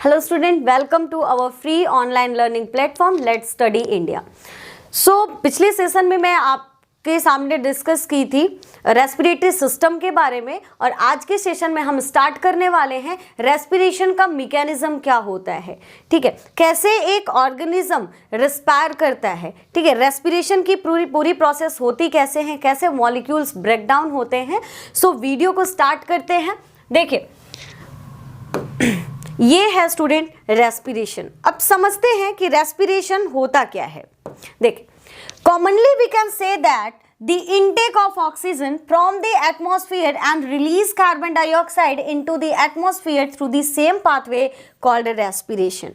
Hello student, welcome to our free online learning platform Let's Study India. So पिछले session में मैं आपके सामने डिस्कस की थी रेस्पिरेटरी सिस्टम के बारे में और आज के सेशन में हम स्टार्ट करने वाले हैं रेस्पिरेशन का मैकेनिज्म क्या होता है। ठीक है, कैसे एक ऑर्गेनिज्म रेस्पायर करता है। ठीक है, रेस्पिरेशन की पूरी प्रोसेस होती कैसे है, कैसे मॉलिक्यूल्स ब्रेक डाउन होते हैं। सो वीडियो को स्टार्ट करते हैं। देखिए ये है स्टूडेंट रेस्पिरेशन। अब समझते हैं कि रेस्पिरेशन होता क्या है। देखिए, commonly we can say that the intake of oxygen from the atmosphere and release carbon dioxide into the atmosphere through the same pathway called respiration.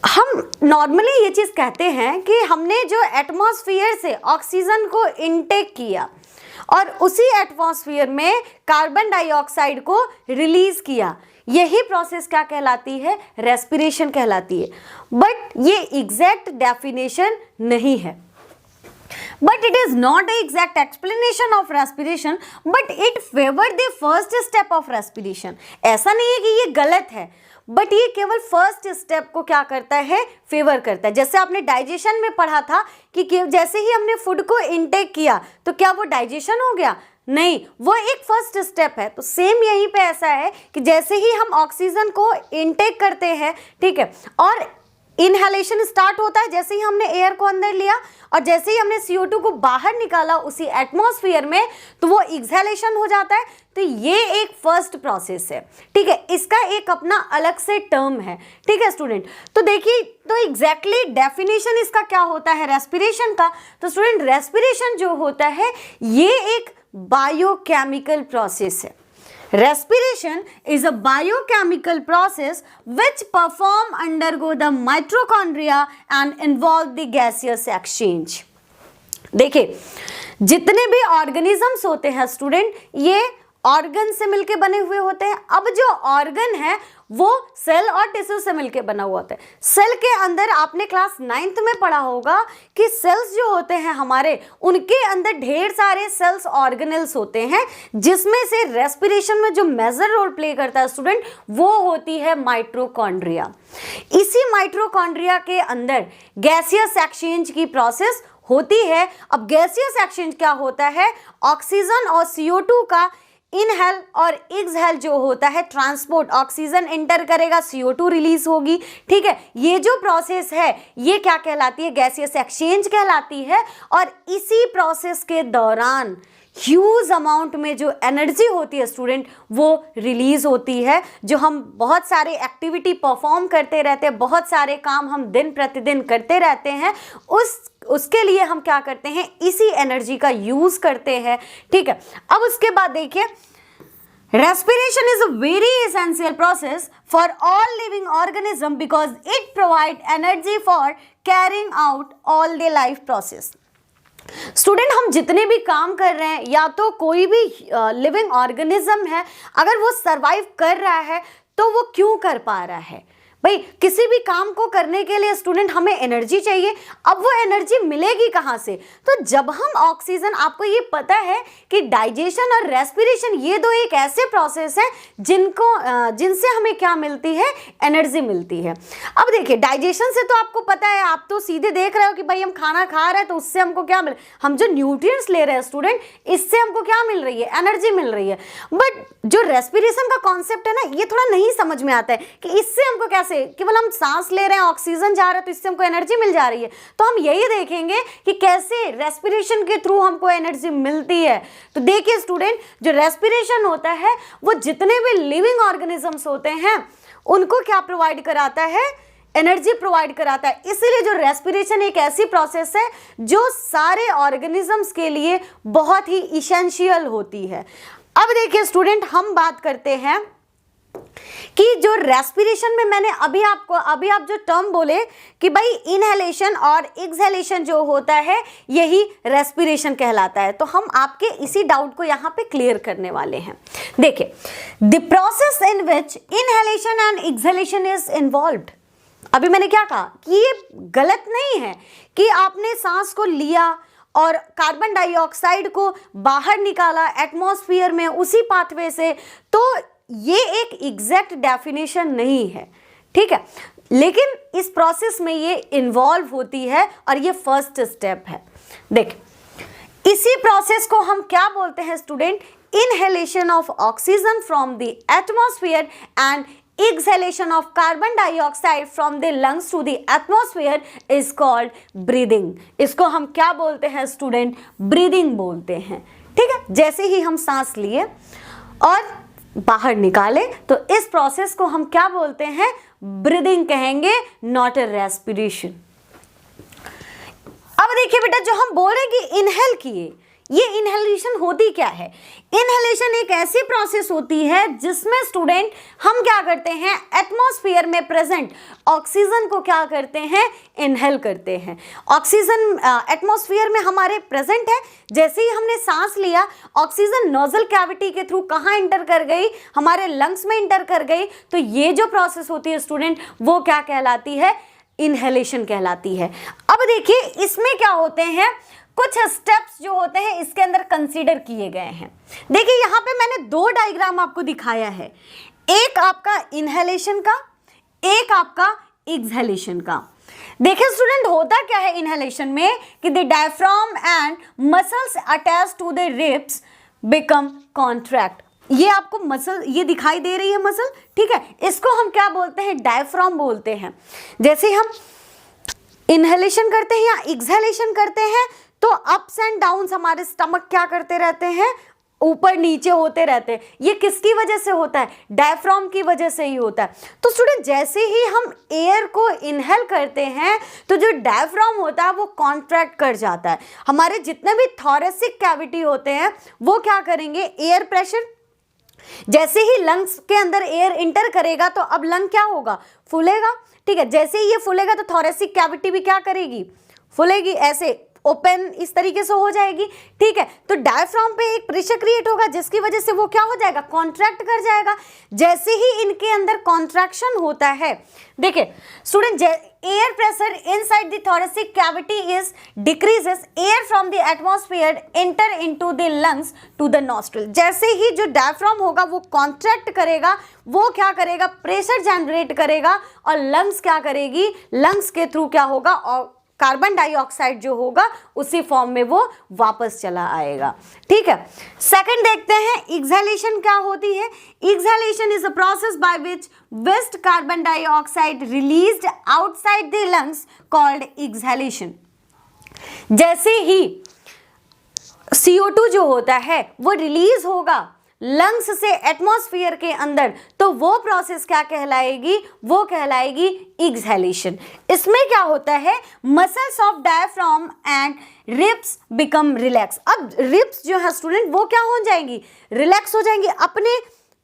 हम नॉर्मली ये चीज कहते हैं कि हमने जो एटमॉस्फेयर से ऑक्सीजन को इनटेक किया और उसी एटमॉस्फेयर में कार्बन डाइऑक्साइड को रिलीज किया, यही प्रोसेस क्या कहलाती है, रेस्पिरेशन कहलाती है। बट ये एग्जैक्ट डेफिनेशन नहीं है, but it is not an exact explanation of respiration, but it favor the first step of respiration। ऐसा नहीं है कि ये गलत है, बट ये केवल फर्स्ट स्टेप को क्या करता है, फेवर करता है। जैसे आपने डाइजेशन में पढ़ा था कि जैसे ही हमने फूड को इनटेक किया तो क्या वो डाइजेशन हो गया, नहीं, वो एक फर्स्ट स्टेप है। तो सेम यहीं पे ऐसा है कि जैसे ही हम ऑक्सीजन को इनटेक करते हैं, ठीक है, और इनहेलेशन स्टार्ट होता है जैसे ही हमने एयर को अंदर लिया और जैसे ही हमने CO2 को बाहर निकाला उसी एटमॉस्फेयर में, तो वो एक्सहेलेशन हो जाता है। तो ये एक फर्स्ट प्रोसेस है। ठीक है, इसका एक अपना अलग से टर्म है। ठीक है स्टूडेंट, तो देखिए तो एग्जैक्टली डेफिनेशन इसका क्या होता है रेस्पिरेशन का। तो स्टूडेंट रेस्पिरेशन जो होता है ये एक बायोकेमिकल प्रोसेस है। Respiration is a biochemical process which undergo the mitochondria and involve the gaseous exchange। देखिए, जितने भी ऑर्गेनिजम्स होते हैं स्टूडेंट, ये ऑर्गन से मिलके बने हुए होते हैं। अब जो ऑर्गन है वो सेल और टिश्यू से मिलके बना हुआ होता है। सेल के अंदर आपने क्लास 9th में पढ़ा होगा कि सेल्स जो होते हैं हमारे, उनके अंदर ढेर सारे सेल्स ऑर्गेनेल्स होते हैं, जिसमें से रेस्पिरेशन में जो मेजर रोल प्ले करता है स्टूडेंट, वो होती है माइटोकॉन्ड्रिया। इसी माइटोकॉन्ड्रिया के अंदर गैसियस एक्सचेंज की प्रोसेस होती है। अब गैसियस एक्सचेंज क्या होता है, ऑक्सीजन और CO2 का इनहेल और एक्सहेल जो होता है ट्रांसपोर्ट, ऑक्सीजन एंटर करेगा, CO2 रिलीज होगी। ठीक है, ये जो प्रोसेस है ये क्या कहलाती है, गैसियस एक्सचेंज कहलाती है। और इसी प्रोसेस के दौरान ह्यूज अमाउंट में जो एनर्जी होती है स्टूडेंट, वो रिलीज होती है। जो हम बहुत सारे एक्टिविटी परफॉर्म करते रहते हैं, बहुत सारे काम हम दिन प्रतिदिन करते रहते हैं, उसके लिए हम क्या करते हैं, इसी एनर्जी का यूज करते हैं। ठीक है, अब उसके बाद देखिए, respiration is a very essential process for all living organism because it provide energy for carrying out all the life process। Student, हम जितने भी काम कर रहे हैं, या तो कोई भी लिविंग ऑर्गेनिज्म है, अगर वो सरवाइव कर रहा है तो वो क्यों कर पा रहा है भाई। किसी भी काम को करने के लिए स्टूडेंट हमें एनर्जी चाहिए। अब वो एनर्जी मिलेगी कहाँ से, तो जब हम ऑक्सीजन, आपको ये पता है कि डाइजेशन और रेस्पिरेशन ये दो एक ऐसे प्रोसेस है जिनसे हमें क्या मिलती है, एनर्जी मिलती है। अब देखिए, डाइजेशन से तो आपको पता है, आप तो सीधे देख रहे हो कि भाई हम खाना खा रहे हैं तो उससे हमको क्या मिल, हम जो न्यूट्रिएंट्स ले रहे हैं स्टूडेंट, इससे हमको क्या मिल रही है, एनर्जी मिल रही है। बट जो रेस्पिरेशन का कॉन्सेप्ट है ना, ये थोड़ा नहीं समझ में आता है कि इससे हमको कैसे, केवल हम सांस ले रहे हैं, ऑक्सीजन जा रहा है तो इससे हमको एनर्जी मिल जा रही है। तो हम यही देखेंगे कि कैसे रेस्पिरेशन के थ्रू हमको एनर्जी मिलती है। तो देखिए स्टूडेंट, जो रेस्पिरेशन होता है वो जितने भी लिविंग ऑर्गेनिजम्स होते हैं उनको क्या प्रोवाइड कराता है, एनर्जी प्रोवाइड कराता है। इसीलिए जो रेस्पिरेशन एक ऐसी प्रोसेस है जो सारे ऑर्गेनिजम्स के लिए बहुत ही इसेंशियल होती है। अब देखिए स्टूडेंट, हम बात करते हैं कि जो रेस्पिरेशन में मैंने अभी आप जो टर्म बोले कि भाई इनहेलेशन और एक्सहेलेशन जो होता है यही रेस्पिरेशन कहलाता है, तो हम आपके इसी डाउट को यहाँ पे क्लियर करने वाले हैं। देखिए, the process in which inhalation and exhalation is involved. अभी मैंने क्या कहा कि ये गलत नहीं है कि आपने सांस को लिया और कार्बन डाइऑक्साइड को बाहर निकाला एटमॉस्फेयर में उसी पाथवे से, तो ये एक एग्जैक्ट डेफिनेशन नहीं है, ठीक है, लेकिन इस प्रोसेस में ये इन्वॉल्व होती है और ये फर्स्ट स्टेप है। देख, इसी प्रोसेस को हम क्या बोलते हैं student? Inhalation of oxygen from the atmosphere and exhalation of carbon dioxide from the lungs to the atmosphere is called breathing। इसको हम क्या बोलते हैं स्टूडेंट? ब्रीदिंग बोलते हैं, ठीक है। जैसे ही हम सांस लिए और बाहर निकाले तो इस प्रोसेस को हम क्या बोलते हैं? ब्रीदिंग कहेंगे, नॉट ए रेस्पिरेशन। अब देखिए बेटा, जो हम बोल रहे हैं कि इनहेल किए, ये इनहेलेशन होती क्या है? इनहेलेशन एक ऐसी प्रोसेस होती है जिसमें स्टूडेंट हम क्या करते हैं? एटमॉस्फेयर में प्रेजेंट ऑक्सीजन को क्या करते हैं? इनहेल करते हैं। ऑक्सीजन एटमॉस्फेयर में हमारे प्रेजेंट है, जैसे ही हमने सांस लिया ऑक्सीजन नोजल कैविटी के थ्रू कहाँ इंटर कर गई? हमारे लंग्स में इंटर कर गई। तो ये जो प्रोसेस होती है स्टूडेंट, वो क्या कहलाती है? इनहेलेशन कहलाती है। अब देखिए, इसमें क्या होते हैं? कुछ स्टेप्स जो होते हैं इसके अंदर कंसीडर किए गए हैं। देखिए, यहाँ पे मैंने दो डायग्राम आपको दिखाया है, एक आपका इनहेलेशन का, एक आपका एक्सहेलेशन का। देखिए स्टूडेंट, होता क्या है इनहेलेशन में कि the diaphragm and muscles attach to the ribs become contract. ये आपको मसल, ये दिखाई दे रही है मसल, ठीक है, इसको हम क्या बोलते हैं? डायफ्राम बोलते हैं। जैसे हम इनहेलेशन करते हैं या एक्सहेलेशन करते हैं तो अप्स एंड डाउन्स हमारे स्टमक क्या करते रहते हैं? ऊपर नीचे होते रहते हैं। ये किसकी वजह से होता है? डायफ्राम की वजह से ही होता है। तो स्टूडेंट, जैसे ही हम एयर को इनहेल करते हैं तो जो डायफ्राम होता है वो कॉन्ट्रैक्ट कर जाता है। हमारे जितने भी थोरेसिक कैविटी होते हैं वो क्या करेंगे? एयर प्रेशर, जैसे ही लंग्स के अंदर एयर इंटर करेगा तो अब लंग क्या होगा? फूलेगा, ठीक है। जैसे ही ये फूलेगा तो थोरेसिक कैविटी भी क्या करेगी? फूलेगी, ऐसे ओपन इस तरीके से हो जाएगी, ठीक है। तो डायफ्राम पे एक प्रेशर क्रिएट होगा जिसकी वजह से वो क्या हो जाएगा? कॉन्ट्रैक्ट कर जाएगा। जैसे ही इनके अंदर कॉन्ट्रैक्शन होता है, देखिए student, air pressure inside the thoracic cavity is decreases, air from the atmosphere enter into the lungs to the nostril. जैसे ही जो डायफ्राम होगा वो कॉन्ट्रैक्ट करेगा, वो क्या करेगा? प्रेशर जनरेट करेगा और लंग्स क्या करेगी? लंग्स के थ्रू क्या होगा? और कार्बन डाइऑक्साइड जो होगा उसी फॉर्म में वो वापस चला आएगा, ठीक है। सेकंड देखते हैं, एक्सहेलेशन क्या होती है? Exhalation is a process by which waste carbon dioxide released outside the lungs called exhalation. जैसे ही CO2 जो होता है वो रिलीज होगा लंग्स से एटमॉस्फेयर के अंदर, तो वो प्रोसेस क्या कहलाएगी? वो कहलाएगी एक्सहेलेशन। इसमें क्या होता है? Muscles of diaphragm and ribs become relax. अब रिब्स जो है स्टूडेंट वो क्या हो जाएंगी? रिलैक्स हो जाएंगी, अपने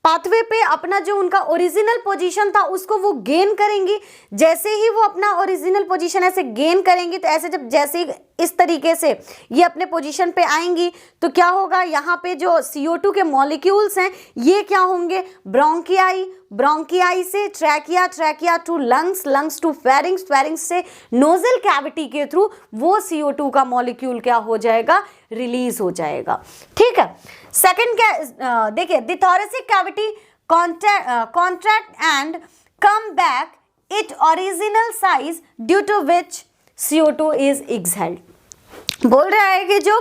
पाथवे पे अपना जो उनका ओरिजिनल पोजीशन था उसको वो गेन करेंगी। जैसे ही वो अपना ओरिजिनल पोजीशन ऐसे गेन करेंगी तो ऐसे जब जैसे ही इस तरीके से ये अपने पोजीशन पे आएंगी तो क्या होगा? यहाँ पे जो CO2 के मॉलिक्यूल्स हैं ये क्या होंगे? ब्रोंकियाई, ब्रोंकियाई से trachea, trachea to lungs, lungs to pharynx, pharynx से नोजल कैविटी के थ्रू वो CO2 का मॉलिक्यूल क्या हो जाएगा? रिलीज हो जाएगा, ठीक है। सेकंड क्या देखिए, the thoracic cavity contract and come back it original size due to which CO2 is exhaled. बोल रहा है कि जो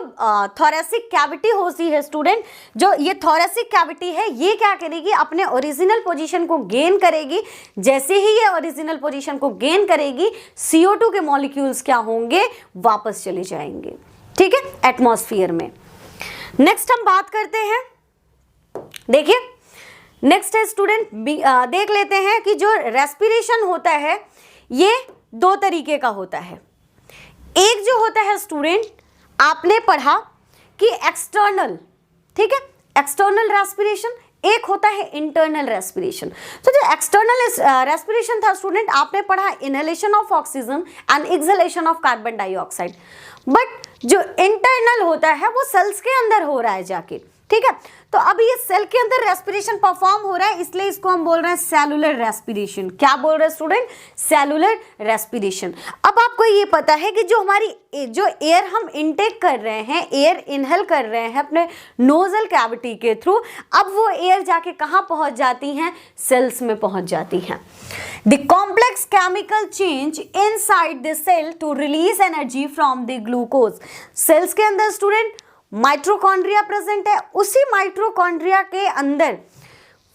थोरेसिक कैविटी होती है स्टूडेंट, जो ये थोरेसिक कैविटी है ये क्या करेगी? अपने ओरिजिनल पोजीशन को गेन करेगी। जैसे ही ये ओरिजिनल पोजीशन को गेन करेगी CO2 के मॉलिक्यूल्स क्या होंगे? वापस चले जाएंगे, ठीक है, एटमॉस्फेयर में। नेक्स्ट हम बात करते हैं, देखिए नेक्स्ट है स्टूडेंट, देख लेते हैं कि जो रेस्पिरेशन होता है ये दो तरीके का होता है। एक जो होता है स्टूडेंट, आपने पढ़ा कि एक्सटर्नल, ठीक है, एक्सटर्नल रेस्पिरेशन, एक होता है इंटरनल रेस्पिरेशन। तो जो एक्सटर्नल रेस्पिरेशन था स्टूडेंट, आपने पढ़ा inhalation of oxygen and exhalation of carbon dioxide. But जो इंटरनल होता है वो सेल्स के अंदर हो रहा है जाके, ठीक है। तो अब ये सेल के अंदर रेस्पिरेशन परफॉर्म हो रहा है, इसलिए इसको हम बोल रहे हैं सेलुलर रेस्पिरेशन। क्या बोल रहे हैं स्टूडेंट? Cellular respiration. अब आपको ये पता है कि जो एयर हम इनटेक कर रहे हैं, एयर इनहेल कर रहे हैं अपने नोजल कैविटी के थ्रू, अब वो एयर जाके कहाँ पहुंच जाती हैं? सेल्स में पहुंच जाती हैं। The complex chemical change inside the cell to release energy from the glucose. Cells के अंदर स्टूडेंट माइट्रोकॉन्ड्रिया प्रेजेंट है, उसी माइट्रोकॉन्ड्रिया के अंदर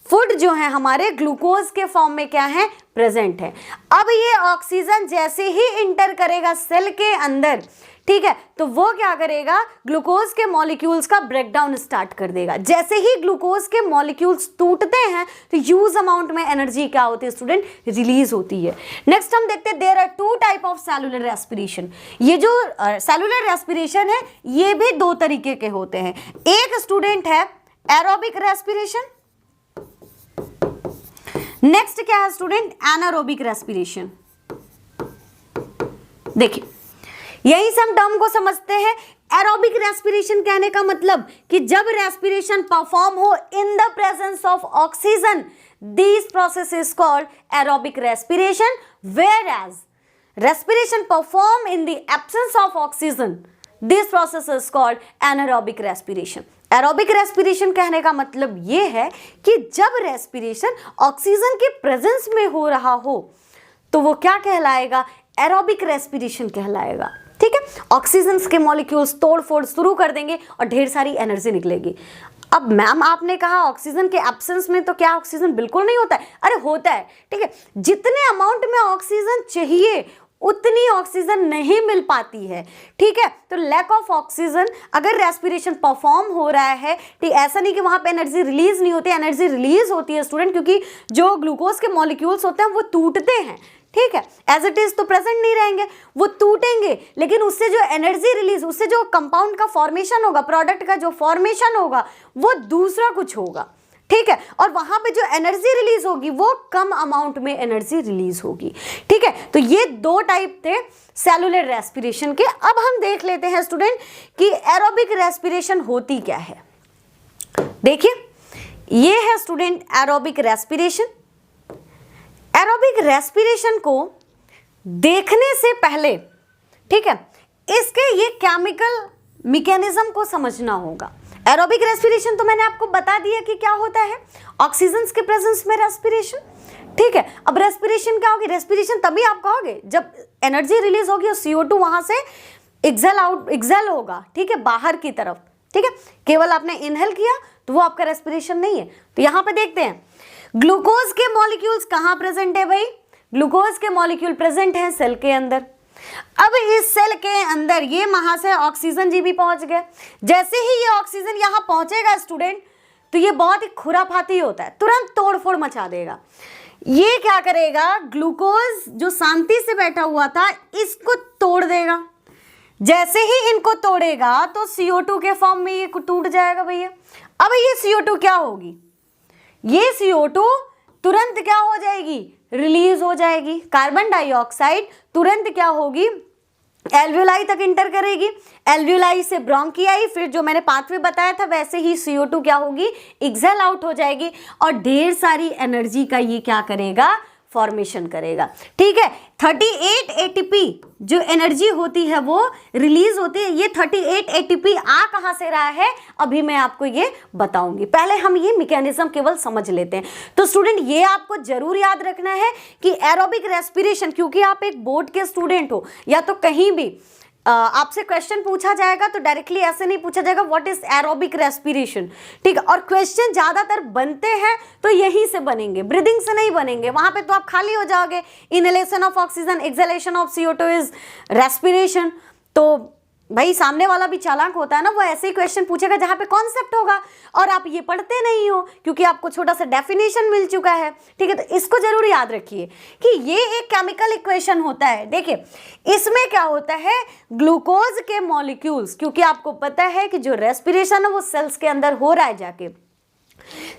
फूड जो है हमारे ग्लूकोज के फॉर्म में क्या है? प्रेजेंट है। अब ये ऑक्सीजन जैसे ही इंटर करेगा सेल के अंदर, ठीक है, तो वो क्या करेगा? ग्लूकोज के मॉलिक्यूल्स का ब्रेकडाउन स्टार्ट कर देगा। जैसे ही ग्लूकोज के मॉलिक्यूल्स टूटते हैं तो ह्यूज अमाउंट में एनर्जी क्या होती है स्टूडेंट? रिलीज होती है। नेक्स्ट हम देखते हैं there are two type of cellular respiration. ये जो सेलुलर रेस्पिरेशन है ये भी दो तरीके के होते हैं। एक स्टूडेंट है एरोबिक रेस्पिरेशन, नेक्स्ट क्या है स्टूडेंट? Anaerobic respiration. देखिए यही से हम टर्म को समझते हैं। एरोबिक रेस्पिरेशन कहने का मतलब कि जब रेस्पिरेशन परफॉर्म हो in the presence of oxygen, this process is called aerobic respiration, whereas respiration perform in the absence of oxygen, this process is called anaerobic respiration. Aerobic respiration कहने का मतलब यह है कि जब रेस्पिरेशन ऑक्सीजन के presence में हो रहा हो तो वो क्या कहलाएगा? एरोबिक रेस्पिरेशन कहलाएगा। ठीक है, ऑक्सीजन के मॉलिक्यूल्स तोड़ फोड़ शुरू कर देंगे और ढेर सारी एनर्जी निकलेगी। अब मैम आपने कहा ऑक्सीजन के एब्सेंस में तो क्या ऑक्सीजन बिल्कुल नहीं होता है? अरे होता है, ठीक है। जितने अमाउंट में ऑक्सीजन चाहिए उतनी ऑक्सीजन नहीं मिल पाती है, ठीक है। तो लैक ऑफ ऑक्सीजन, अगर रेस्पिरेशन परफॉर्म हो रहा है, ठीक, ऐसा नहीं कि वहां पे एनर्जी रिलीज नहीं होती, एनर्जी रिलीज होती है स्टूडेंट, क्योंकि जो ग्लूकोज के मॉलिक्यूल्स होते हैं वो टूटते हैं, ठीक है। एज इट इज तो प्रेजेंट नहीं रहेंगे, वो टूटेंगे, लेकिन उससे जो एनर्जी रिलीज, उससे जो कंपाउंड का फॉर्मेशन होगा, प्रोडक्ट का जो फॉर्मेशन होगा वो दूसरा कुछ होगा, ठीक है। और वहां पे जो एनर्जी रिलीज होगी वो कम अमाउंट में एनर्जी रिलीज होगी, ठीक है। तो ये दो टाइप थे सेलुलर रेस्पिरेशन के। अब हम देख लेते हैं स्टूडेंट कि एरोबिक रेस्पिरेशन होती क्या है। देखिए ये है student aerobic respiration. Aerobic respiration को देखने से पहले, ठीक है, इसके ये केमिकल मैकेनिज्म को समझना होगा। एरोबिक रेस्पिरेशन तो मैंने आपको बता दिया कि क्या होता है, ऑक्सीजन के प्रेजेंस में रेस्पिरेशन, ठीक है। अब रेस्पिरेशन क्या होगी? रेस्पिरेशन तभी आप कहोगे जब एनर्जी रिलीज होगी और CO2 वहां से एक्सेल होगा, ठीक है, बाहर की तरफ, ठीक है। केवल आपने इनहेल किया तो वो आपका रेस्पिरेशन नहीं है। तो यहां पे देखते हैं ग्लूकोज के मॉलिक्यूल्स कहां प्रेजेंट है भाई? ग्लूकोज के मॉलिक्यूल प्रेजेंट हैं सेल के अंदर। अब इस सेल के अंदर ये वहां से ऑक्सीजन जी भी पहुंच गए। जैसे ही ये ऑक्सीजन यहां पहुंचेगा स्टूडेंट, तो ये बहुत ही खुराफाती होता है, तुरंत तोड़फोड़ मचा देगा। ये क्या करेगा? ग्लूकोज जो शांति से बैठा हुआ था इसको तोड़ देगा। जैसे ही इनको तोड़ेगा तो CO2 के फॉर्म में ये टूट जाएगा भैया। अब ये CO2 क्या होगी? ये CO2 तुरंत क्या हो जाएगी? रिलीज हो जाएगी। कार्बन डाइऑक्साइड तुरंत क्या होगी? एल्वियोलाई तक इंटर करेगी, एल्वियोलाई से ब्रोंकियाई, फिर जो मैंने पाथवे बताया था वैसे ही CO2 क्या होगी? एक्सेल आउट हो जाएगी और ढेर सारी एनर्जी का ये क्या करेगा? फॉर्मेशन करेगा, ठीक है। 38 ATP जो एनर्जी होती है वो रिलीज होती है। ये 38 ATP आ कहां से रहा है अभी मैं आपको ये बताऊंगी। पहले हम ये मैकेनिज्म केवल समझ लेते हैं। तो स्टूडेंट ये आपको जरूर याद रखना है कि एरोबिक रेस्पिरेशन, क्योंकि आप एक बोर्ड के स्टूडेंट हो या तो कहीं भी आपसे क्वेश्चन पूछा जाएगा तो डायरेक्टली ऐसे नहीं पूछा जाएगा व्हाट इज एरोबिक रेस्पिरेशन, ठीक है। और क्वेश्चन ज्यादातर बनते हैं तो यहीं से बनेंगे, ब्रीदिंग से नहीं बनेंगे। वहां पे तो आप खाली हो जाओगे। Inhalation of oxygen, exhalation of CO2 is respiration. तो भाई सामने वाला भी चालाक होता है ना, वो ऐसे ही क्वेश्चन पूछेगा जहां पे कॉन्सेप्ट होगा और आप ये पढ़ते नहीं हो क्योंकि आपको छोटा सा डेफिनेशन मिल चुका है, ठीक है। तो इसको जरूर याद रखिए कि ये एक केमिकल इक्वेशन होता है। देखिए इसमें क्या होता है, ग्लूकोज के मॉलिक्यूल्स, क्योंकि आपको पता है कि जो रेस्पिरेशन है वो सेल्स के अंदर हो रहा है, जाके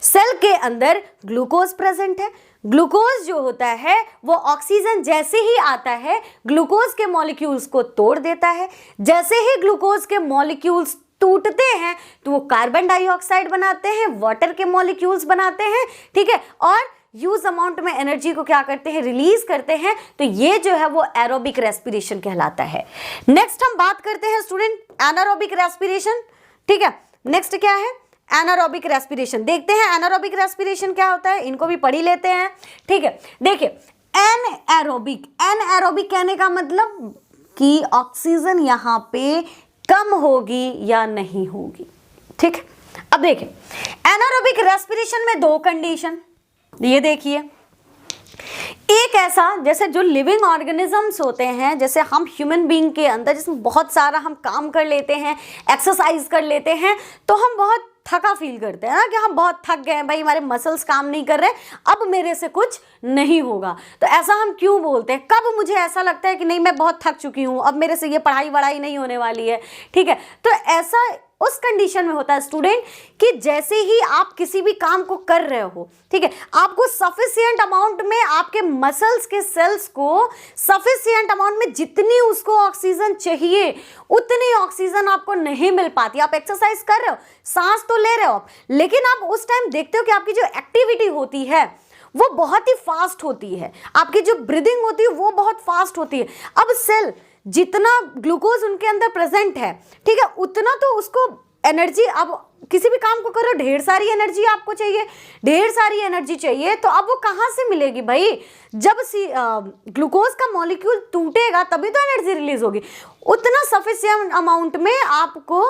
सेल के अंदर ग्लूकोज प्रेजेंट है। ग्लूकोज जो होता है वो ऑक्सीजन जैसे ही आता है ग्लूकोज के मॉलिक्यूल्स को तोड़ देता है। जैसे ही ग्लूकोज के मॉलिक्यूल्स टूटते हैं तो वो कार्बन डाइऑक्साइड बनाते हैं, वाटर के मॉलिक्यूल्स बनाते हैं, ठीक है, और ह्यूज अमाउंट में एनर्जी को क्या करते हैं, रिलीज करते हैं। तो ये जो है वो एरोबिक रेस्पिरेशन कहलाता है। नेक्स्ट हम बात करते हैं स्टूडेंट एनारोबिक रेस्पिरेशन, ठीक है। नेक्स्ट क्या है, एनारोबिक रेस्पिरेशन। देखते हैं एनारोबिक रेस्पिरेशन क्या होता है, इनको भी पढ़ ही लेते हैं, ठीक है। देखिए एनएरोबिक, एनएरोबिक कहने का मतलब कि ऑक्सीजन यहाँ पे कम होगी या नहीं होगी, ठीक है। अब देखिए एनारोबिक रेस्पिरेशन में दो कंडीशन, ये देखिए, एक ऐसा जैसे जो लिविंग ऑर्गेनिजम्स होते हैं, जैसे हम ह्यूमन बीइंग के अंदर जिसमें बहुत सारा हम काम कर लेते हैं, एक्सरसाइज कर लेते हैं, तो हम बहुत थका फील करते हैं ना कि हम बहुत थक गए हैं भाई, हमारे मसल्स काम नहीं कर रहे, अब मेरे से कुछ नहीं होगा। तो ऐसा हम क्यों बोलते हैं, कब मुझे ऐसा लगता है कि नहीं मैं बहुत थक चुकी हूँ, अब मेरे से ये पढ़ाई वढ़ाई नहीं होने वाली है, ठीक है। तो ऐसा उस कंडीशन में होता है स्टूडेंट कि जैसे ही आप किसी भी काम को कर रहे हो, ठीक है, आपको सफिशिएंट अमाउंट में आपके मसल्स के सेल्स को सफिशिएंट अमाउंट में जितनी उसको ऑक्सीजन चाहिए उतनी ऑक्सीजन आपको नहीं मिल पाती। आप एक्सरसाइज कर रहे हो, सांस तो ले रहे हो आप, लेकिन आप उस टाइम देखते हो कि आपकी जो एक्टिविटी होती है वो बहुत ही फास्ट होती है, आपकी जो ब्रीदिंग होती है वो बहुत फास्ट होती है। अब सेल जितना ग्लूकोज उनके अंदर प्रेजेंट है, ठीक है, उतना तो उसको एनर्जी, अब किसी भी काम को करो ढेर सारी एनर्जी आपको चाहिए, ढेर सारी एनर्जी चाहिए, तो अब वो कहाँ से मिलेगी भाई, जब ग्लूकोज का मॉलिक्यूल टूटेगा तभी तो एनर्जी रिलीज होगी। उतना सफिशिएंट अमाउंट में आपको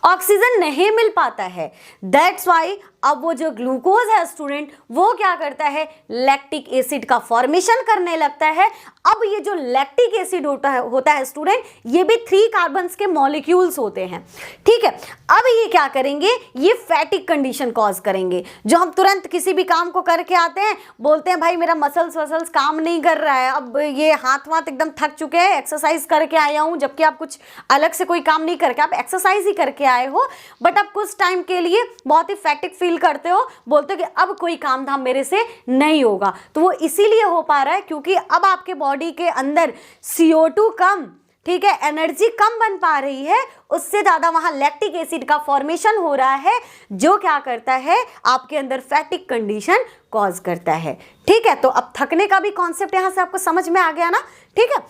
ऑक्सीजन नहीं मिल पाता है। दैट्स वाई अब वो जो ग्लूकोज है स्टूडेंट वो क्या करता है, लैक्टिक एसिड का फॉर्मेशन करने लगता है। अब ये जो लैक्टिक एसिड होता है स्टूडेंट, ये भी 3 कार्बन्स के मॉलिक्यूल्स होते हैं, ठीक है। अब ये क्या करेंगे, ये फैटिक कंडीशन कॉज करेंगे, जो हम तुरंत किसी भी काम को करके आते हैं, बोलते हैं भाई मेरा मसल्स काम नहीं कर रहा है, अब ये हाथ वाथ एकदम थक चुके हैं, एक्सरसाइज करके आया हूँ, जबकि आप कुछ अलग से कोई काम नहीं करके, आप एक्सरसाइज ही करके आए हो, बट आप कुछ टाइम के लिए बहुत ही फैटिक फील करते हो, बोलते हो कि अब कोई काम धाम मेरे से नहीं होगा। तो वो इसीलिए हो पा रहा है क्योंकि अब आपके बॉडी के अंदर CO2 कम, ठीक है, एनर्जी कम बन पा रही है, उससे ज्यादा वहां लैक्टिक एसिड का फॉर्मेशन हो रहा है, जो क्या करता है आपके अंदर फैटिक कंडीशन कॉज करता है, ठीक है। तो अब थकने का भी कॉन्सेप्ट यहां से आपको समझ में आ गया ना, ठीक है।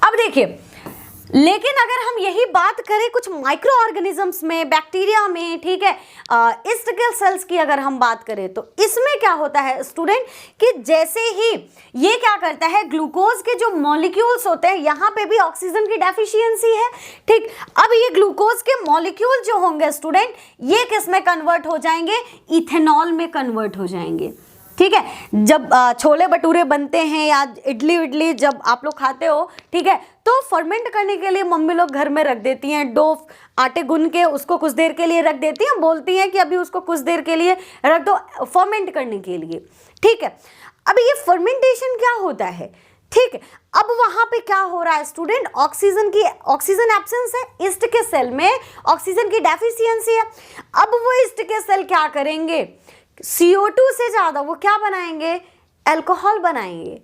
अब देखिए, लेकिन अगर हम यही बात करें कुछ माइक्रो ऑर्गेनिजम्स में, बैक्टीरिया में, ठीक है, ईस्टिकल सेल्स की अगर हम बात करें, तो इसमें क्या होता है स्टूडेंट कि जैसे ही ये क्या करता है, ग्लूकोज के जो मॉलिक्यूल्स होते हैं, यहाँ पे भी ऑक्सीजन की डेफिशिएंसी है, ठीक। अब ये ग्लूकोज के मॉलिक्यूल जो होंगे स्टूडेंट, ये किस में कन्वर्ट हो जाएंगे, इथेनॉल में कन्वर्ट हो जाएंगे, ठीक है। जब छोले भटूरे बनते हैं या इडली जब आप लोग खाते हो, ठीक है, तो फर्मेंट करने के लिए मम्मी लोग घर में रख देती हैं, डो आटे गुन के उसको कुछ देर के लिए रख देती हैं, बोलती हैं कि अभी उसको कुछ देर के लिए रख दो फर्मेंट करने के लिए, ठीक है। अब ये फर्मेंटेशन क्या होता है, ठीक है। अब वहां पे क्या हो रहा है स्टूडेंट, ऑक्सीजन एब्सेंस है, ईस्ट के सेल में ऑक्सीजन की डेफिशिएंसी है। अब वो ईस्ट के सेल क्या करेंगे, CO2 से ज्यादा वो क्या बनाएंगे, अल्कोहल बनाएंगे।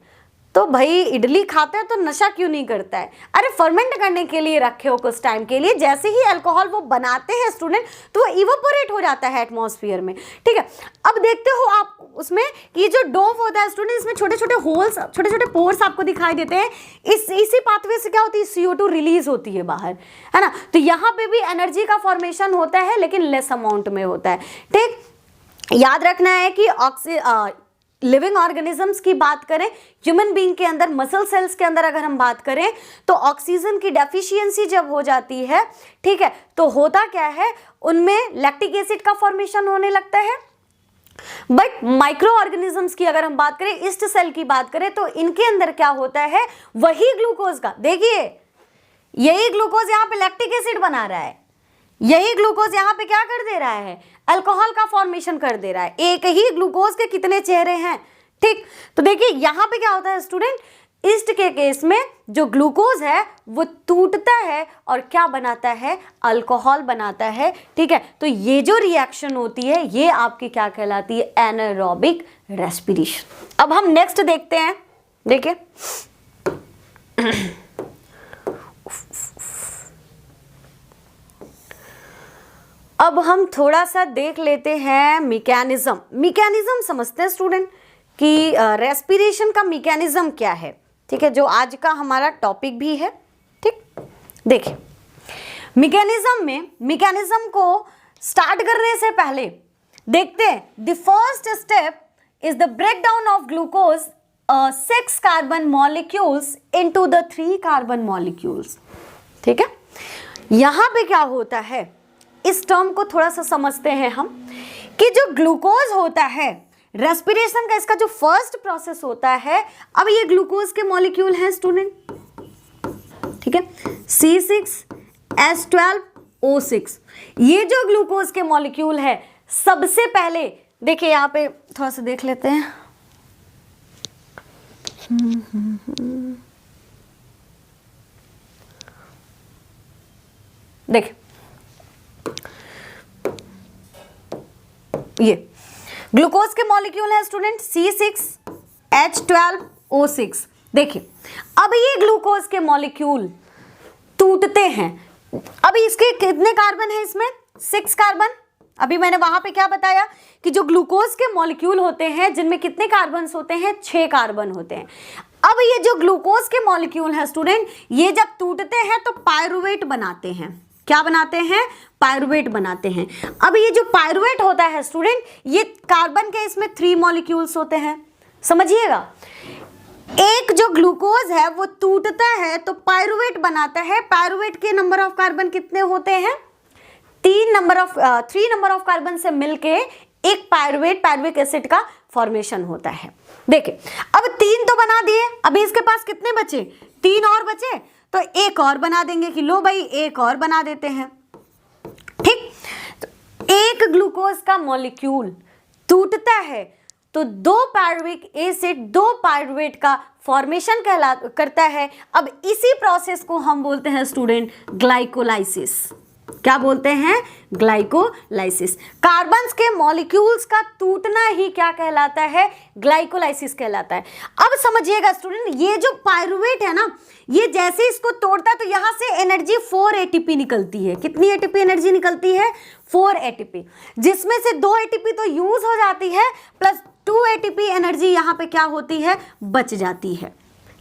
तो भाई इडली खाते हैं तो नशा क्यों नहीं करता है, अरे फर्मेंट करने के लिए रखे हो कुछ टाइम के लिए, जैसे ही अल्कोहल वो बनाते हैं स्टूडेंट तो वो इवेपोरेट हो जाता है एटमॉस्फेयर में, ठीक है। अब देखते हो आप उसमें कि जो डोव होता है स्टूडेंट, इसमें छोटे छोटे होल्स, छोटे छोटे पोर्स आपको दिखाई देते हैं, इसी पाथवे से क्या होती है, CO2 रिलीज होती है बाहर, है ना। तो यहाँ पे भी एनर्जी का फॉर्मेशन होता है लेकिन लेस अमाउंट में होता है, ठीक। याद रखना है कि लिविंग ऑर्गेनिजम्स की बात करें, ह्यूमन बीइंग के अंदर, मसल सेल्स के अंदर अगर हम बात करें, तो ऑक्सीजन की डेफिशिएंसी जब हो जाती है, ठीक है, तो होता क्या है, उनमें लैक्टिक एसिड का फॉर्मेशन होने लगता है। बट माइक्रो ऑर्गेनिजम्स की अगर हम बात करें, ईस्ट सेल की बात करें, तो इनके अंदर क्या होता है, वही ग्लूकोज का, देखिए यही ग्लूकोज यहाँ पे लैक्टिक एसिड बना रहा है, यही ग्लूकोज यहाँ पे क्या कर दे रहा है, अल्कोहल का फॉर्मेशन कर दे रहा है। एक ही ग्लूकोज के कितने चेहरे हैं, ठीक। तो देखिए यहाँ पे क्या होता है स्टूडेंट, ईस्ट के केस में जो ग्लूकोज है वो टूटता है और क्या बनाता है, अल्कोहल बनाता है, ठीक है। तो ये जो रिएक्शन होती है ये आपकी क्या कहलाती है, एनारोबिक रेस्पिरेशन। अब हम नेक्स्ट देखते हैं, देखिए अब हम थोड़ा सा देख लेते हैं मैकेनिज्म समझते हैं स्टूडेंट कि रेस्पिरेशन का मैकेनिज्म क्या है, ठीक है, जो आज का हमारा टॉपिक भी है। ठीक, देखिए मैकेनिज्म को स्टार्ट करने से पहले देखते हैं the first step is the breakdown of glucose 6 carbon molecules into the 3 carbon molecules. ठीक है, यहां पे क्या होता है, इस टर्म को थोड़ा सा समझते हैं हम कि जो ग्लूकोज होता है रेस्पिरेशन का, इसका जो फर्स्ट प्रोसेस होता है, अब ये ग्लूकोज के मॉलिक्यूल हैं स्टूडेंट, ठीक है, C6H12O6, ये जो ग्लूकोज के मॉलिक्यूल है सबसे पहले देखिए यहां पे थोड़ा सा देख लेते हैं। देखिए ये ग्लूकोज के मॉलिक्यूल है स्टूडेंट C6H12O6। देखिए अब ये ग्लूकोज के मॉलिक्यूल टूटते हैं, अभी इसके कितने कार्बन है, इसमें 6 कार्बन। अभी मैंने वहां पे क्या बताया कि जो ग्लूकोज के मॉलिक्यूल होते हैं जिनमें कितने कार्बन होते हैं, 6 कार्बन होते हैं। अब ये जो ग्लूकोज के मॉलिक्यूल है स्टूडेंट, ये जब टूटते हैं तो पायरुवेट बनाते हैं। क्या बनाते हैं, पायरुवेट बनाते हैं। अब ये जो पायरुवेट होता है स्टूडेंट, ये कार्बन के इसमें 3 मॉलिक्यूल्स होते हैं, समझिएगा। एक जो ग्लूकोज है वो टूटता है तो पायरुवेट बनाता है। पायरुवेट के नंबर ऑफ कार्बन कितने होते हैं, 3 नंबर ऑफ कार्बन से मिलके एक पायरुविक एसिड का फॉर्मेशन होता है। देखिए अब 3 तो बना दिए, अभी इसके पास कितने बचे, 3 और बचे, तो एक और बना देंगे कि लो भाई एक और बना देते हैं। ठीक, तो एक ग्लूकोज का मॉलिक्यूल टूटता है तो 2 पायरुविक एसिड 2 पायरुवेट का फॉर्मेशन करता है। अब इसी प्रोसेस को हम बोलते हैं स्टूडेंट ग्लाइकोलाइसिस। क्या बोलते हैं, ग्लाइकोलाइसिस। कार्बन्स के मॉलिक्यूल्स का टूटना ही क्या कहलाता है, ग्लाइकोलाइसिस कहलाता है। अब समझिएगा स्टूडेंट, ये जो पायरुवेट है ना, ये जैसे इसको तोड़ता है तो यहां से एनर्जी 4 ATP निकलती है। कितनी ATP एनर्जी निकलती है, 4 ATP, जिसमें से 2 ATP तो यूज हो जाती है प्लस 2 ATP एनर्जी यहां पे क्या होती है, बच जाती है।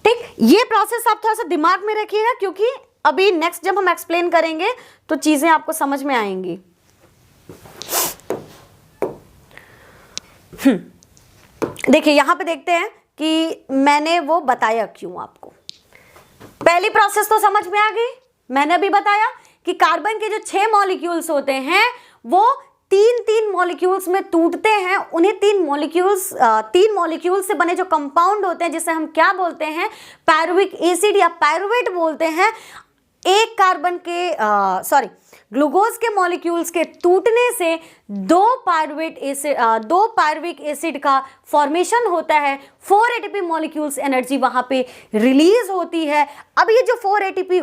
ठीक, ये प्रोसेस आप थोड़ा सा दिमाग में रखिएगा क्योंकि अभी नेक्स्ट जब हम एक्सप्लेन करेंगे तो चीजें आपको समझ में आएंगी। देखिए यहां पे देखते हैं कि मैंने वो बताया क्यों आपको। पहली प्रोसेस तो समझ में आ गई, मैंने अभी बताया कि कार्बन के जो 6 मॉलिक्यूल्स होते हैं वो 3 मॉलिक्यूल्स में टूटते हैं। उन्हें 3 मॉलिक्यूल्स से बने जो कंपाउंड होते हैं जिसे हम क्या बोलते हैं, पायरुविक एसिड या पायरुवेट बोलते हैं। एक कार्बन के ग्लूकोज के मॉलिक्यूल्स के टूटने से 2 पायरुविक एसिड का फॉर्मेशन होता है। 4 ATP मॉलिक्यूल्स एनर्जी वहां पे रिलीज होती है। अब ये जो 4 ATP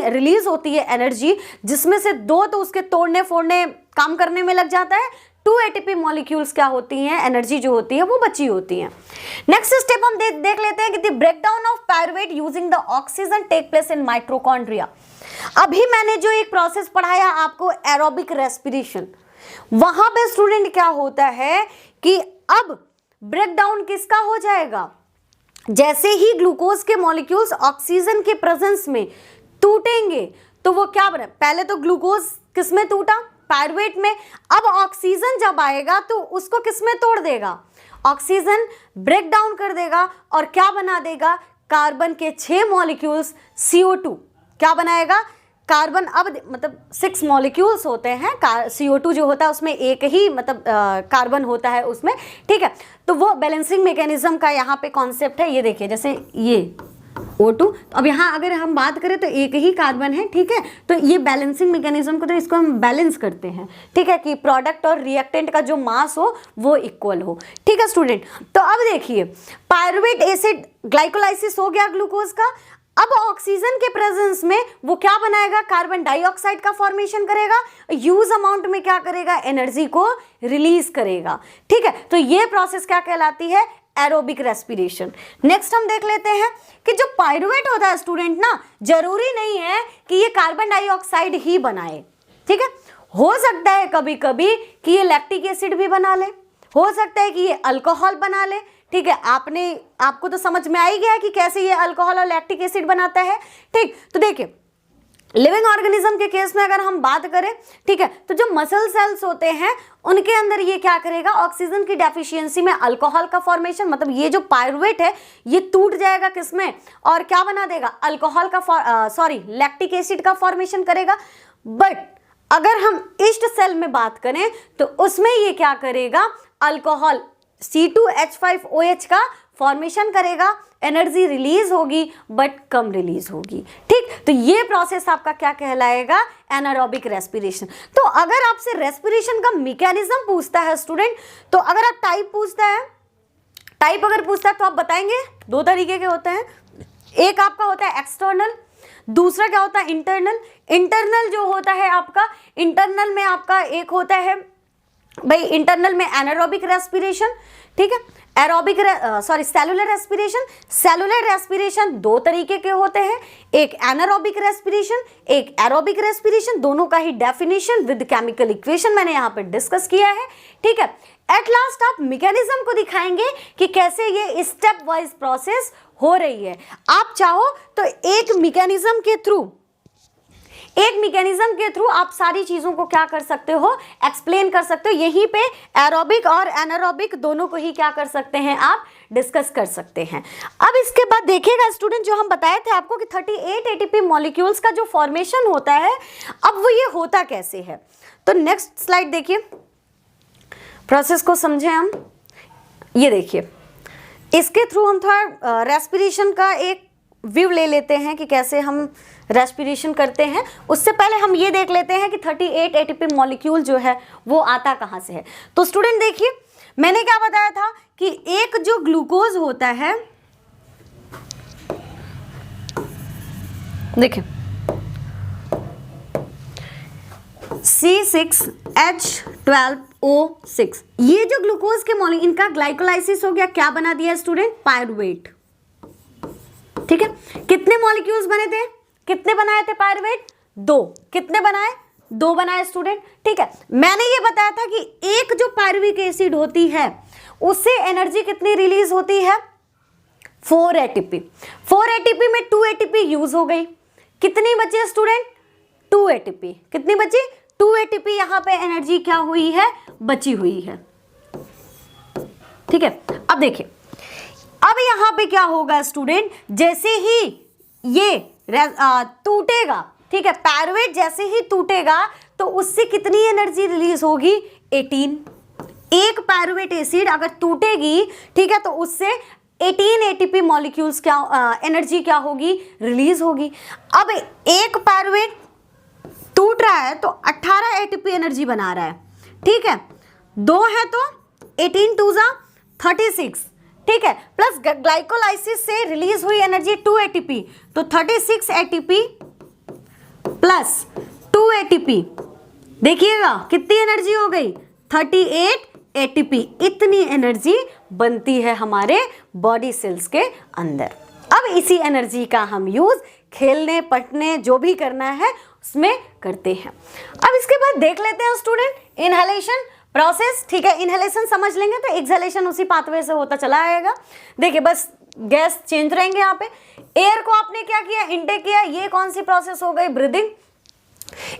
रिलीज होती है एनर्जी, जिसमें से 2 तो उसके तोड़ने फोड़ने काम करने में लग जाता है, 2 ATP मॉलिक्यूल्स क्या होती हैं, एनर्जी जो होती है वो बची होती है। नेक्स्ट स्टेप हम देख लेते हैं कि the breakdown of pyruvate using the oxygen take place in mitochondria. अभी मैंने जो एक प्रोसेस पढ़ाया आपको एरोबिक रेस्पिरेशन, वहां पे स्टूडेंट क्या होता है कि अब ब्रेकडाउन किसका हो जाएगा, जैसे ही ग्लूकोज के मॉलिक्यूल्स ऑक्सीजन के प्रेजेंस में टूटेंगे तो वो क्या बने, पहले तो ग्लूकोज किसमें टूटा, पायरुवेट में। अब ऑक्सीजन जब आएगा तो उसको किसमें तोड़ देगा, ऑक्सीजन ब्रेक डाउन कर देगा और क्या बना देगा, कार्बन के 6 मॉलिक्यूल्स CO2 क्या बनाएगा, कार्बन। अब मतलब 6 मॉलिक्यूल्स होते हैं, CO2 जो होता है उसमें एक ही मतलब कार्बन होता है उसमें, ठीक है। तो वो बैलेंसिंग मैकेनिज्म का यहाँ पे कॉन्सेप्ट है। ये देखिए जैसे ये O2, अब यहाँ अगर हम बात करें तो एक ही कार्बन है, ठीक है। तो ये बैलेंसिंग मैकेनिज्म को तो इसको हम बैलेंस करते हैं, ठीक है, कि प्रोडक्ट और रिएक्टेंट का जो मास हो वो इक्वल हो, ठीक है स्टूडेंट। तो अब देखिए पायरुवेट एसिड ग्लाइकोलाइसिस हो गया ग्लूकोज का। अब ऑक्सीजन के प्रेजेंस में वो क्या बनाएगा, कार्बन डाइऑक्साइड का फॉर्मेशन करेगा, ह्यूज अमाउंट में क्या करेगा, एनर्जी को रिलीज करेगा, ठीक है। तो ये प्रोसेस क्या कहलाती है, एरोबिक रेस्पिरेशन। नेक्स्ट हम देख लेते हैं कि जो पायरुवेट होता है स्टूडेंट ना, जरूरी नहीं है कि ये कार्बन डाइऑक्साइड ही बनाए, ठीक है। हो सकता है कभी कभी कि ये लैक्टिक एसिड भी बना ले, हो सकता है कि ये अल्कोहल बना ले। ठीक है, आपको तो समझ में आ ही गया है कि कैसे ये अल्कोहल और लैक्टिक एसिड बनाता है। ठीक, तो देखिए लिविंग ऑर्गेनिज्म के केस में अगर हम बात करें, ठीक है, तो जो मसल सेल्स होते हैं उनके अंदर ये क्या करेगा, ऑक्सीजन की डेफिशिएंसी में अल्कोहल का फॉर्मेशन, मतलब ये जो पायरुवेट है ये टूट जाएगा किसमें, और क्या बना देगा, अल्कोहल का लैक्टिक एसिड का फॉर्मेशन करेगा। बट अगर हम ईस्ट सेल में बात करें तो उसमें ये क्या करेगा, अल्कोहल C2H5OH का फॉर्मेशन करेगा, एनर्जी रिलीज होगी बट कम रिलीज होगी। ठीक, तो ये प्रोसेस आपका क्या कहलाएगा, एनारोबिक रेस्पिरेशन। तो अगर आपसे रेस्पिरेशन का मैकेनिज्म पूछता है स्टूडेंट, तो अगर आप टाइप अगर पूछता है तो आप बताएंगे दो तरीके के होते हैं, एक आपका होता है एक्सटर्नल, दूसरा क्या होता है इंटरनल। इंटरनल जो होता है आपका, इंटरनल में आपका एक होता है भाई, इंटरनल में एनारोबिक रेस्पिरेशन, ठीक है, सेलुलर रेस्पिरेशन। सेलुलर रेस्पिरेशन दो तरीके के होते हैं, एक एनारोबिक रेस्पिरेशन, एक एरोबिक रेस्पिरेशन। दोनों का ही डेफिनेशन विद केमिकल इक्वेशन मैंने यहाँ पे डिस्कस किया है। ठीक है, एट लास्ट आप मैकेनिज्म को दिखाएंगे कि कैसे ये स्टेप वाइज प्रोसेस हो रही है। आप चाहो तो एक मैकेनिज्म के थ्रू आप सारी चीजों को क्या कर सकते हो, एक्सप्लेन कर सकते हो। यहीं पे एरोबिक और एनारोबिक दोनों को ही क्या कर सकते हैं, आप डिस्कस कर सकते हैं। अब इसके बाद देखिएगा स्टूडेंट, जो हम बताए थे आपको कि 38 ATP मॉलिक्यूल्स का जो फॉर्मेशन होता है, अब वो ये होता कैसे है। तो नेक्स्ट स्लाइड देखिए, प्रोसेस को समझें हम। ये देखिए, इसके थ्रू हम थोड़ा रेस्पिरेशन का एक व्यू ले लेते हैं कि कैसे हम रेस्पिरेशन करते हैं। उससे पहले हम ये देख लेते हैं कि 38 ATP मॉलिक्यूल जो है वो आता कहाँ से है। तो स्टूडेंट देखिए, मैंने क्या बताया था कि एक जो ग्लूकोज होता है, देखिए C6H12O6, ये जो ग्लूकोज के मॉलिक्यूल, इनका ग्लाइकोलाइसिस हो गया, क्या बना दिया स्टूडेंट, पायरुवेट। ठीक है, कितने मॉलिक्यूल्स बने थे, कितने बनाए थे पायरुवेट, दो। कितने बनाए, दो बनाए स्टूडेंट। ठीक है, मैंने ये बताया था कि एक जो पायरुविक एसिड होती है उससे एनर्जी कितनी रिलीज होती है, 4 ATP। 4 ATP में 2 ATP यूज हो गई, कितनी बची स्टूडेंट, 2 ATP। कितनी बची, 2 ATP। यहां पे एनर्जी क्या हुई है, बची हुई है। ठीक है, अब देखिए, अब यहां पे क्या होगा स्टूडेंट, जैसे ही ये टूटेगा, ठीक है, पायरुवेट जैसे ही टूटेगा तो उससे कितनी एनर्जी रिलीज होगी, 18। एक पायरुवेट एसिड अगर टूटेगी, ठीक है, तो उससे 18 ATP मॉलिक्यूल्स क्या एनर्जी क्या होगी, रिलीज होगी। अब एक पायरुवेट टूट रहा है तो 18 ATP एनर्जी बना रहा है। ठीक है, दो है तो 18 2 36, ठीक है, प्लस ग्लाइकोलाइसिस से रिलीज हुई एनर्जी 2 ATP, तो 36 ATP प्लस 2 ATP, देखिएगा कितनी एनर्जी हो गई, 38 ATP। इतनी एनर्जी बनती है हमारे बॉडी सेल्स के अंदर। अब इसी एनर्जी का हम यूज खेलने, पढ़ने, जो भी करना है उसमें करते हैं। अब इसके बाद देख लेते हैं स्टूडेंट इनहेलेशन प्रोसेस। ठीक है, इनहेलेशन समझ लेंगे तो एक्सहेलेशन उसी पाथवे से होता चला आएगा। देखिए, बस गैस चेंज रहेंगे। यहाँ पे एयर को आपने क्या किया, इनटेक किया। ये कौन सी प्रोसेस हो गई, ब्रीदिंग।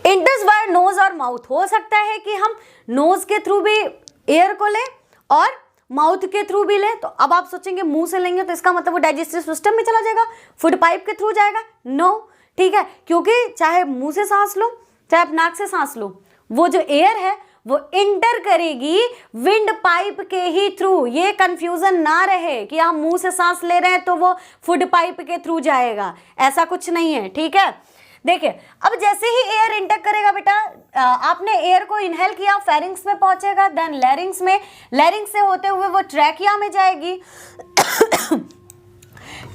इंटर्स बाय नोज और माउथ। हो सकता है कि हम नोज के थ्रू भी एयर को लें और माउथ के थ्रू भी लें। तो अब आप सोचेंगे मुंह से लेंगे तो इसका मतलब वो डाइजेस्टिव सिस्टम में चला जाएगा, फूड पाइप के थ्रू जाएगा। नो, ठीक है, क्योंकि चाहे मुंह से सांस लो चाहे आप नाक से सांस लो, वो जो एयर है वो इंटर करेगी विंड पाइप के ही थ्रू। ये कंफ्यूजन ना रहे कि हम मुंह से सांस ले रहे हैं तो वो फूड पाइप के थ्रू जाएगा, ऐसा कुछ नहीं है। ठीक है, देखिए, अब जैसे ही एयर इंटेक करेगा बेटा, आपने एयर को इनहेल किया, फेरिंग्स में पहुंचेगा, देन लैरिंग्स में, लैरिंग्स से होते हुए वो ट्रैकिया में जाएगी।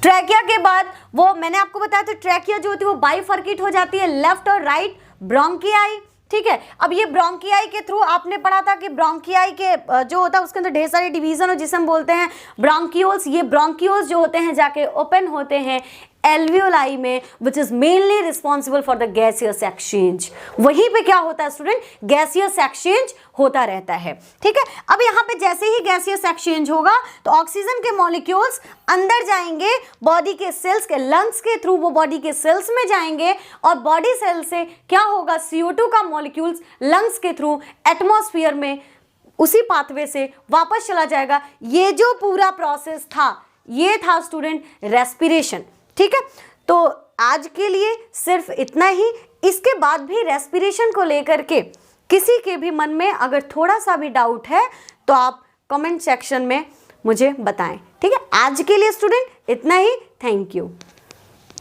ट्रैकिया के बाद वो मैंने आपको बताया था, ट्रैकिया जो होती है वो बाइफर्केट हो जाती है, लेफ्ट और राइट ब्रोंकियाई। ठीक है, अब ये ब्रोंकियाई के थ्रू आपने पढ़ा था कि ब्रोंकियाई के जो होता है उसके अंदर ढेर सारे डिवीजन हो जिसे हम बोलते हैं ब्रोंकियोल्स। ये ब्रोंकियोल्स जो होते हैं जाके ओपन होते हैं एल्वियोलाई में, which is mainly responsible for the gaseous exchange. वहीं पे क्या होता है स्टूडेंट, गैसियस एक्सचेंज होता रहता है। ठीक है, अब यहाँ पे जैसे ही गैसियस एक्सचेंज होगा तो ऑक्सीजन के मॉलिक्यूल्स अंदर जाएंगे बॉडी के सेल्स के, लंग्स के थ्रू वो बॉडी के सेल्स में जाएंगे और बॉडी सेल से क्या होगा, CO2 का मॉलिक्यूल्स लंग्स के थ्रू एटमॉस्फेयर में उसी पाथवे से वापस चला जाएगा। ये जो पूरा प्रोसेस था ये था स्टूडेंट रेस्पिरेशन। ठीक है, तो आज के लिए सिर्फ इतना ही। इसके बाद भी रेस्पिरेशन को लेकर के किसी के भी मन में अगर थोड़ा सा भी डाउट है तो आप कमेंट सेक्शन में मुझे बताएं। ठीक है, आज के लिए स्टूडेंट इतना ही। Thank you.